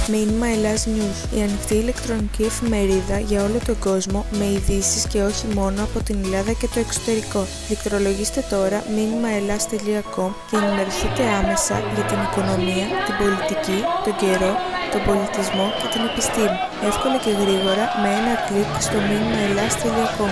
Μήνυμα Ελλάς News, η ανοιχτή ηλεκτρονική εφημερίδα για όλο τον κόσμο με ειδήσεις και όχι μόνο από την Ελλάδα και το εξωτερικό. Πληκτρολογήστε τώρα μήνυμα-ελλάς.com και ενημερωθείτε άμεσα για την οικονομία, την πολιτική, τον καιρό, τον πολιτισμό και την επιστήμη. Εύκολα και γρήγορα με ένα κλικ στο μήνυμα-ελλάς.com.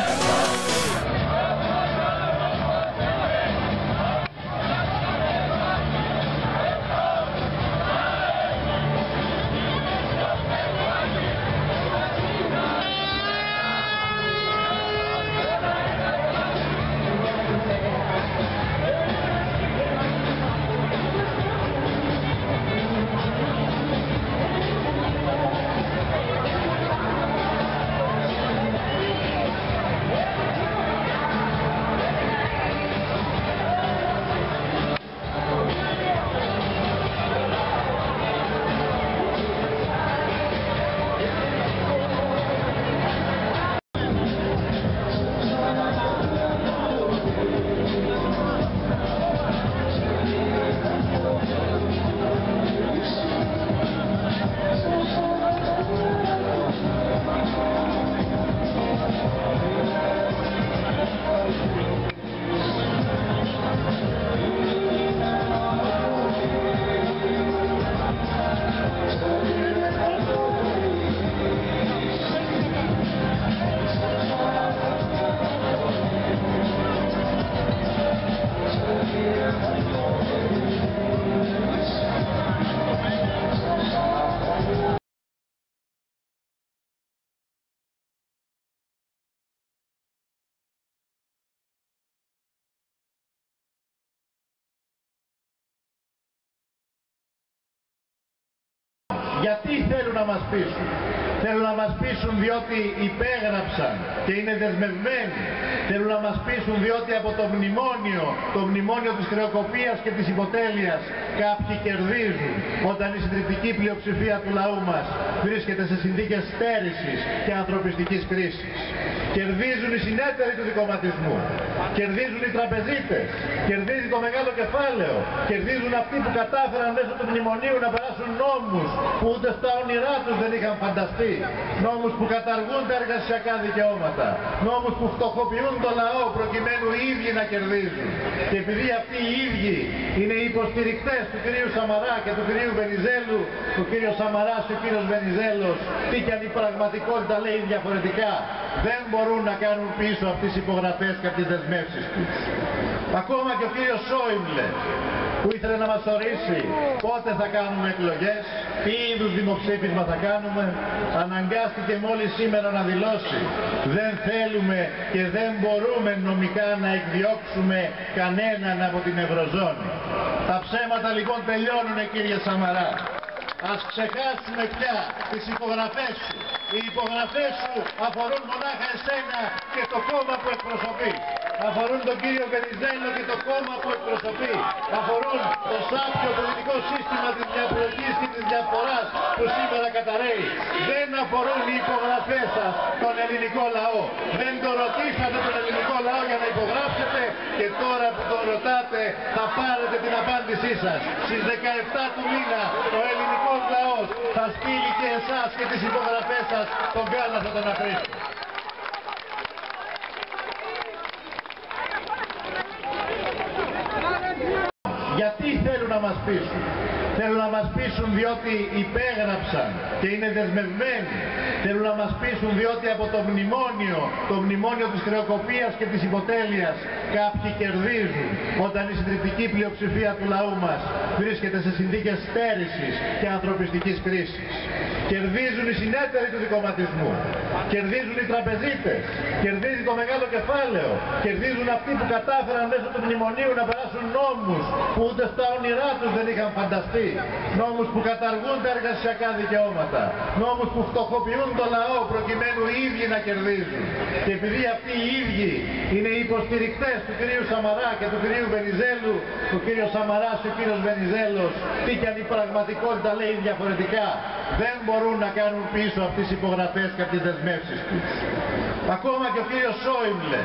Γιατί θέλουν να μας πείσουν? Θέλουν να μας πείσουν διότι υπέγραψαν και είναι δεσμευμένοι. Θέλουν να μας πείσουν διότι από το μνημόνιο της χρεοκοπίας και της υποτέλειας κάποιοι κερδίζουν, όταν η συντριπτική πλειοψηφία του λαού μας βρίσκεται σε συνθήκες στέρησης και ανθρωπιστικής κρίσης. Κερδίζουν οι συνέτεροι του δικομματισμού, κερδίζουν οι τραπεζίτες, κερδίζει το μεγάλο κεφάλαιο, κερδίζουν αυτοί που κατάφεραν μέσω του μνημονίου να περάσουν νόμους που ούτε στα όνειρά τους δεν είχαν φανταστεί, νόμους που καταργούν τα εργασιακά δικαιώματα, νόμους που φτωχοποιούν το λαό προκειμένου οι ίδιοι να κερδίζουν. Και επειδή αυτοί οι ίδιοι είναι οι υποστηρικτές του κυρίου Σαμαρά και του κυρίου Βενιζέλου, ο κύριος Σαμαράς και ο κύριος Βενιζέλος, τι κι αν η πραγματικότητα λέει διαφορετικά, δεν μπορούν να κάνουν πίσω αυτές τις υπογραφές και αυτές τις δεσμεύσεις τους. Ακόμα και ο κύριος Σόιμπλε, που ήθελε να μας ορίσει πότε θα κάνουμε εκλογές, τι είδους δημοψήφισμα θα κάνουμε, αναγκάστηκε μόλις σήμερα να δηλώσει: δεν θέλουμε και δεν μπορούμε νομικά να εκδιώξουμε κανέναν από την Ευρωζώνη. Τα ψέματα λοιπόν τελειώνουν, κύριε Σαμαρά. Ας ξεχάσουμε πια τις υπογραφές σου. Οι υπογραφές σου αφορούν μονάχα εσένα και το κόμμα που εκπροσωπείς. Αφορούν τον κύριο Βενιζέλο και το κόμμα που εκπροσωπεί. Αφορούν το σάπιο πολιτικό σύστημα της διαπλοκής και της διαφθοράς που σήμερα καταραίει. Δεν αφορούν οι υπογραφές σας τον ελληνικό λαό. Δεν το ρωτήσατε τον ελληνικό λαό για να υπογράψετε και τώρα που τον ρωτάτε θα πάρετε την απάντησή σας. Στις 17 του μήνα ο ελληνικός λαός θα στείλει και εσάς και τις υπογραφές σας τον κάλαθο των αχρήστων. Γιατί θέλουν να μας πείσουν? Θέλουν να μας πείσουν διότι υπέγραψαν και είναι δεσμευμένοι. Θέλουν να μας πείσουν διότι από το μνημόνιο της χρεοκοπίας και της υποτέλειας κάποιοι κερδίζουν, όταν η συντριπτική πλειοψηφία του λαού μας βρίσκεται σε συνθήκες στέρησης και ανθρωπιστικής κρίσης. Κερδίζουν οι συνέτεροι του δικομματισμού, κερδίζουν οι τραπεζίτες, κερδίζει το μεγάλο κεφάλαιο, κερδίζουν αυτοί που κατάφεραν μέσω του μνημονίου να περάσουν νόμους που ούτε στα όνειρά τους δεν είχαν φανταστεί, νόμους που καταργούν τα εργασιακά δικαιώματα, νόμους που φτωχοποιούν το λαό προκειμένου οι ίδιοι να κερδίζουν. Και επειδή αυτοί οι ίδιοι είναι οι υποστηρικτές του κυρίου Σαμαρά και του κυρίου Βενιζέλου, ο κύριος Σαμαράς και ο κύριος Βενιζέλος, τι κι αν η πραγματικότητα λέει διαφορετικά, δεν μπορούν να κάνουν πίσω αυτές τις υπογραφές και αυτές τις δεσμεύσεις τους. Ακόμα και ο κύριος Σόιμπλε,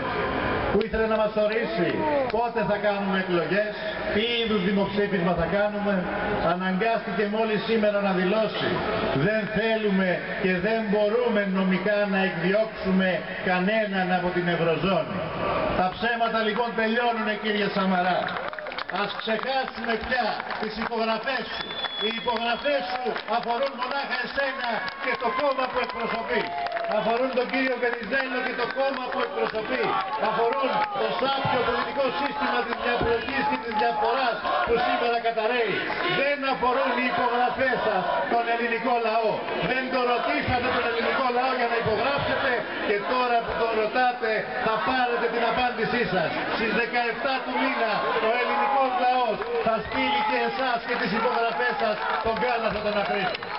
που ήθελε να μας ορίσει πότε θα κάνουμε εκλογές, τι είδους δημοψήφισμα θα κάνουμε, αναγκάστηκε μόλις σήμερα να δηλώσει δεν θέλουμε και δεν μπορούμε νομικά να εκδιώξουμε κανέναν από την Ευρωζώνη. Τα ψέματα λοιπόν τελειώνουν, κύριε Σαμαρά. Ας ξεχάσουμε πια τις υπογραφές σου. Οι υπογραφές σου αφορούν μονάχα εσένα και το κόμμα που εκπροσωπείς. Αφορούν τον κύριο Βενιζέλο και το κόμμα που εκπροσωπεί. Αφορούν το σάπιο πολιτικό σύστημα της διαπλοκής και της διαφοράς που σήμερα καταραίει. Δεν αφορούν οι υπογραφές σας τον ελληνικό λαό. Δεν το ρωτήσατε τον ελληνικό λαό για να υπογράψετε και τώρα που το ρωτάτε θα πάρετε την απάντησή σας. Στις 17 του μήνα ο ελληνικός λαός θα στείλει και εσάς και τις υπογραφές σας τον Κάλαθο τον Αχρήστο.